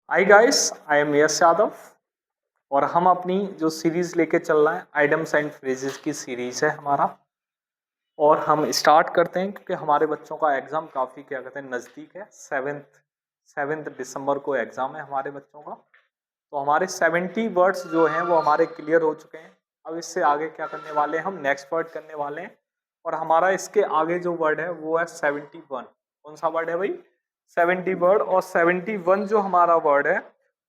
Hi guys, I am यश यादव और हम अपनी जो सीरीज लेके चल रहे हैं आइडम्स एंड फ्रेजेस की सीरीज है हमारा। और हम स्टार्ट करते हैं क्योंकि हमारे बच्चों का एग्जाम काफ़ी क्या कहते हैं नज़दीक है। सेवेंथ दिसंबर को एग्ज़ाम है हमारे बच्चों का। तो हमारे 70 वर्ड्स जो हैं वो हमारे क्लियर हो चुके हैं। अब इससे आगे क्या करने वाले हैं, हम नेक्स्ट वर्ड करने वाले हैं। और हमारा इसके आगे जो वर्ड है वो है 71। कौन सा वर्ड है भाई? 70 वर्ड। और 71 जो हमारा वर्ड है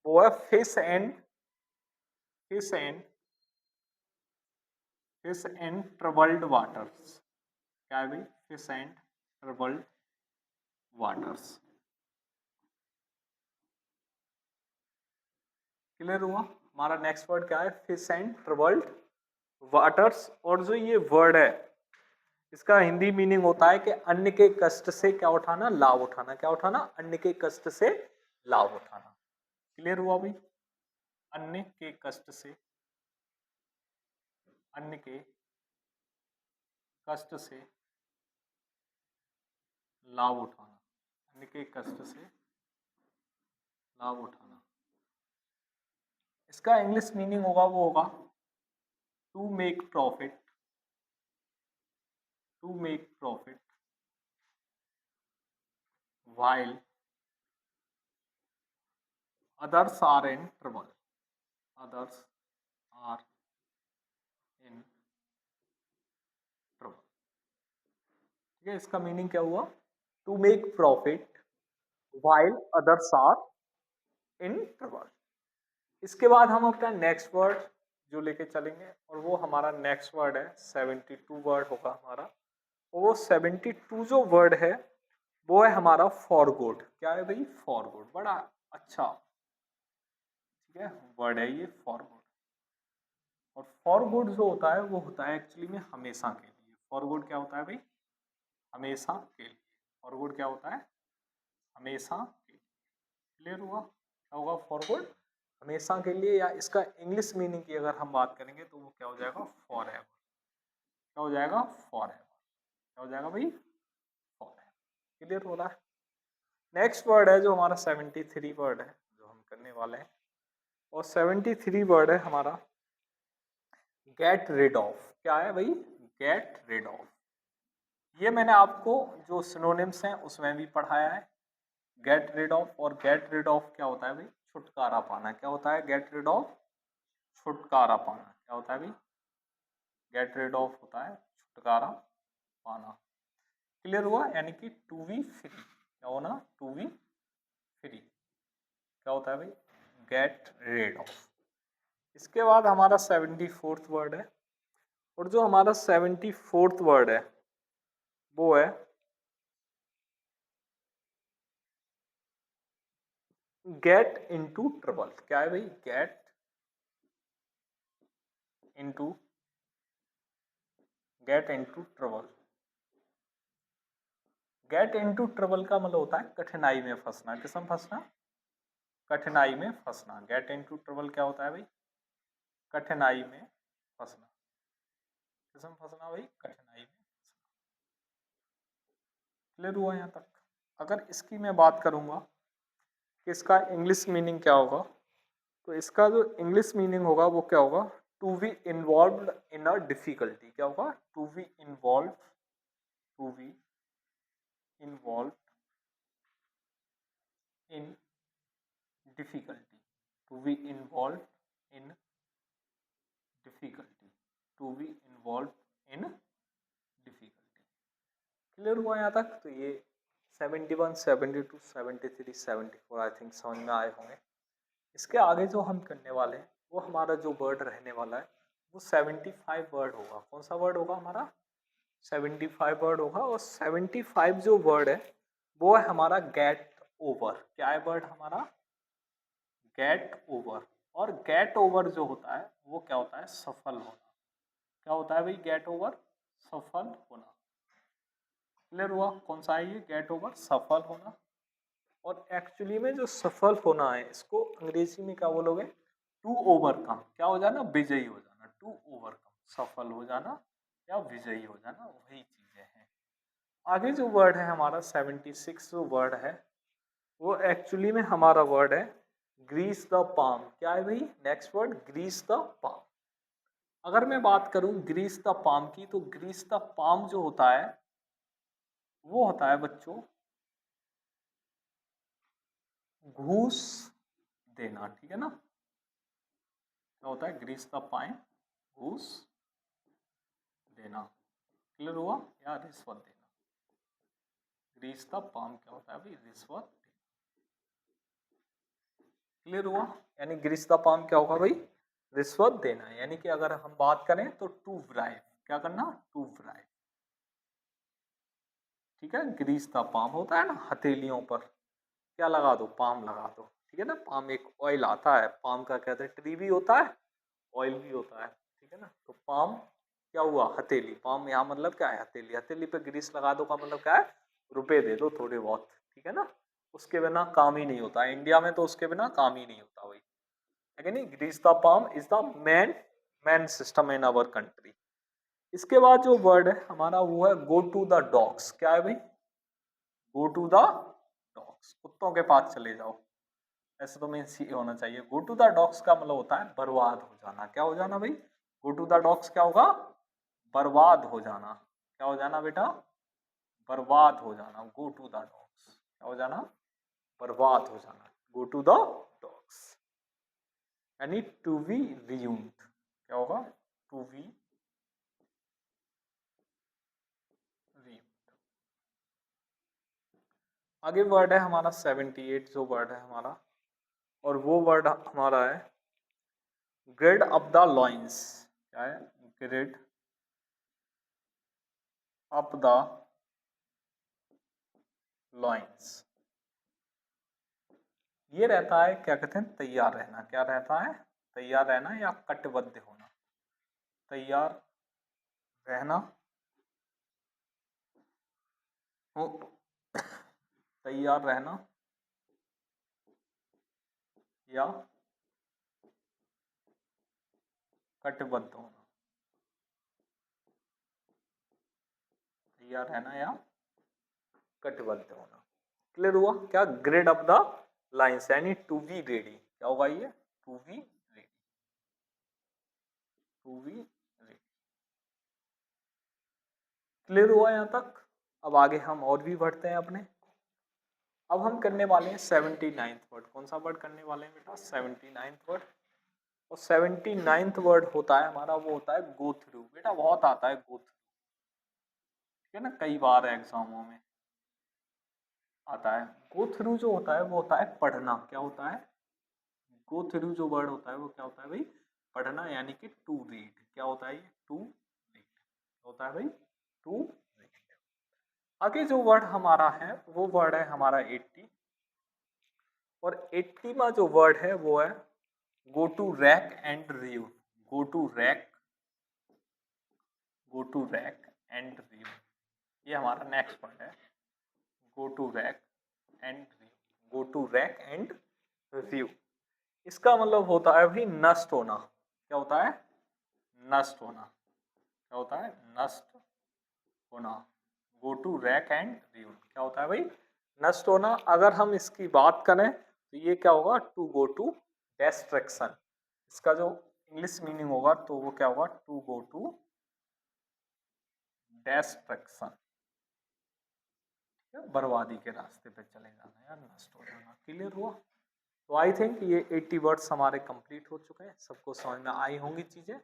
वो है fish and fish and troubled waters. क्या है भाई? Fish and troubled waters. Clear हुआ? हमारा नेक्स्ट वर्ड क्या है? Fish and troubled waters. और जो ये वर्ड है इसका हिंदी मीनिंग होता है कि अन्य के कष्ट से क्या उठाना? लाभ उठाना। क्या उठाना? अन्य के कष्ट से लाभ उठाना। क्लियर हुआ भाई? अन्य के कष्ट से, अन्य के कष्ट से लाभ उठाना, अन्य के कष्ट से लाभ उठाना। इसका इंग्लिश मीनिंग होगा वो होगा to make profit, to make profit while others are in trouble, others are in trouble। ठीक है, इसका मीनिंग क्या हुआ? To make profit while others are in trouble। इसके बाद हम अपना नेक्स्ट वर्ड जो लेके चलेंगे और वो हमारा नेक्स्ट वर्ड है 72 वर्ड होगा हमारा। और वो 72 जो वर्ड है वो है हमारा फॉर गुड। क्या है भाई? For good. बड़ा अच्छा, ठीक है, वर्ड है ये फॉर गुड। और फॉर गुड जो होता है वो होता है एक्चुअली में हमेशा के लिए। फॉर गुड क्या होता है भाई? हमेशा के लिए। फॉर गुड क्या होता है? हमेशा के लिए। क्लियर हुआ? क्या होगा फॉर गुड? हमेशा के लिए। या इसका इंग्लिश मीनिंग की अगर हम बात करेंगे तो वो क्या हो जाएगा? For ever. क्या हो जाएगा? For ever. क्या हो जाएगा भाई? For ever. क्लियर हो रहा है? नेक्स्ट वर्ड है जो हमारा 73 वर्ड है जो हम करने वाले हैं। और 73 वर्ड है हमारा गेट रिड ऑफ। क्या है भाई? Get rid of. ये मैंने आपको जो सिनोनिम्स हैं उसमें भी पढ़ाया है। Get rid of. और गेट रिड ऑफ क्या होता है भाई? छुटकारा पाना। क्या होता है गेट रिड ऑफ? छुटकारा पाना। क्या होता है भाई? गेट रिड ऑफ होता है छुटकारा पाना। क्लियर हुआ? यानी कि टू बी फ्री। क्या होना? To be free. क्या होता है भाई? Get rid of. इसके बाद हमारा 74th वर्ड है। और जो हमारा 74th वर्ड है वो है गेट इनटू ट्रबल। क्या है भाई? Get into, get into trouble. Get into trouble का मतलब होता है कठिनाई में फंसना। किसमें फंसना? कठिनाई में फंसना। गेट इनटू ट्रबल क्या होता है भाई? कठिनाई में फंसना। किसमें फंसना भाई? कठिनाई में। क्लियर हुआ यहाँ तक? अगर इसकी मैं बात करूंगा कि इसका इंग्लिश मीनिंग क्या होगा, तो इसका जो इंग्लिश मीनिंग होगा वो क्या होगा? To be involve in a difficulty. क्या होगा? To be involve, to be involve in difficulty, to be involve in difficulty, to be involve in difficulty. Clear हुआ यहाँ तक? तो ये 71, 72, 73, 74 आई थिंक समझ में आए होंगे। इसके आगे जो हम करने वाले हैं वो हमारा जो वर्ड रहने वाला है वो 75 वर्ड होगा। कौन सा वर्ड होगा हमारा? 75 वर्ड होगा। और 75 जो वर्ड है वो है हमारा गेट ओवर। क्या है वर्ड हमारा? Get over. और गेट ओवर जो होता है वो क्या होता है? सफल होना। क्या होता है भाई? गेट ओवर, सफल होना। क्लियर हुआ? कौन सा है ये? गेट ओवर, सफल होना। और एक्चुअली में जो सफल होना है इसको अंग्रेजी में क्या बोलोगे? To overcome. क्या हो जाना? विजयी हो जाना। टू ओवरकम, सफल हो जाना या विजयी हो जाना, वही चीजें हैं। आगे जो वर्ड है हमारा 76 जो वर्ड है वो एक्चुअली में हमारा वर्ड है ग्रीस द पाम, क्या है भाई next word, grease the palm. अगर मैं बात करूं ग्रीस द पाम की, तो ग्रीस द पाम जो होता है वो होता है बच्चों घूस देना, ठीक है ना। क्या होता है ग्रीस द पाम, घूस देना, क्लियर हुआ, या रिश्वत देना। ग्रीस द पाम क्या होता है भाई, रिश्वत, क्लियर हुआ। यानी ग्रीस द पाम क्या होगा भाई, रिश्वत देना। यानी कि अगर हम बात करें तो टू ब्राइब, क्या करना, टू ब्राइब, ठीक है। ग्रीस द पाम होता है ना, हथेलियों पर क्या लगा दो, पाम लगा दो, ठीक है ना। पाम एक ऑयल आता है, पाम का कहते हैं ट्री भी होता है, ऑयल भी होता है, ठीक है ना। तो पाम क्या हुआ, हथेली, पाम यहाँ मतलब क्या है, हथेली, हथेली पे ग्रीस लगा दो का मतलब क्या है, रुपए दे दो थोड़े बहुत, ठीक है ना। उसके बिना काम ही नहीं होता, इंडिया में तो उसके बिना काम ही नहीं होता भाई, है नहीं। Grease the palm is the main system in our country. इसके बाद जो वर्ड है हमारा वो है गो टू द डॉग्स, क्या है भाई, गो टू द डॉग्स, कुत्तों के पास चले जाओ। ऐसे तो मीन्स ये होना चाहिए, गो टू द डॉग्स का मतलब होता है बर्बाद हो जाना। क्या हो जाना भाई, गो टू द डॉग्स क्या होगा, बर्बाद हो जाना। क्या हो जाना बेटा, बर्बाद हो जाना। गो टू द डॉग्स क्या हो जाना, बर्बाद हो जाना, गो टू द डॉग्स। यानी टू बी रियून्ड, क्या होगा, टू बी रियून्ड। आगे वर्ड है हमारा 78 जो वर्ड है हमारा, और वो वर्ड हमारा है ग्रिड अप द लॉइंस। क्या है, ग्रिड अप द लॉइंस। ये रहता है क्या कहते हैं, तैयार रहना। क्या रहता है, तैयार रहना या कटिबद्ध होना, तैयार रहना हो, तैयार रहना या कटिबद्ध होना, तैयार रहना या कटिबद्ध होना, क्लियर हुआ। क्या, ग्रिड अप द लाइंस यानी टू बी रेडी, क्या होगा ये, to be ready, to be ready, clear हुआ यहाँ तक। अब आगे हम और भी बढ़ते हैं अपने। अब हम करने वाले हैं 79th वर्ड। कौन सा वर्ड करने वाले हैं बेटा, 79th वर्ड। और 79th वर्ड होता है हमारा, वो होता है गो थ्रू। बेटा बहुत आता है गो थ्रू, ठीक है ना, कई बार एग्जामों में आता है। गो थ्रू जो होता है वो होता है पढ़ना। क्या होता है, गो थ्रू जो वर्ड होता है वो क्या होता है भाई, पढ़ना, यानी कि टू रीड। क्या होता है ये, टू रीड होता है भाई, टू रीड। आगे जो वर्ड हमारा है वो वर्ड है हमारा 80, और 80वां जो वर्ड है वो है go to rack and review. Go to rack, go to rack and review, ये हमारा नेक्स्ट वर्ड है, go to rack and review, go to rack and review. इसका मतलब होता है भाई नष्ट होना। क्या होता है, नष्ट होना। क्या होता है, नष्ट होना। Go to rack and review क्या होता है भाई, नष्ट होना। अगर हम इसकी बात करें तो ये क्या होगा, टू गो टू डेस्ट्रक्शन। इसका जो इंग्लिश मीनिंग होगा तो वो क्या होगा, टू गो टू डेस्ट्रक्शन, बर्बादी के रास्ते पे चले जाना या नष्ट हो जाना, क्लियर हुआ। तो आई थिंक ये 80 वर्ड्स हमारे कंप्लीट हो चुके हैं, सबको समझ में आई होंगी चीजें।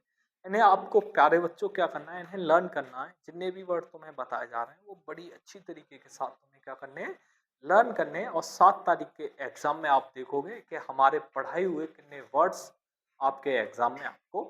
इन्हें आपको प्यारे बच्चों क्या करना है, इन्हें लर्न करना है। जितने भी वर्ड तुम्हें बताए जा रहे हैं वो बड़ी अच्छी तरीके के साथ तुम्हें क्या करने हैं, लर्न करने हैं। और 7 तारीख के एग्जाम में आप देखोगे कि हमारे पढ़ाए हुए कितने वर्ड्स आपके एग्जाम में आपको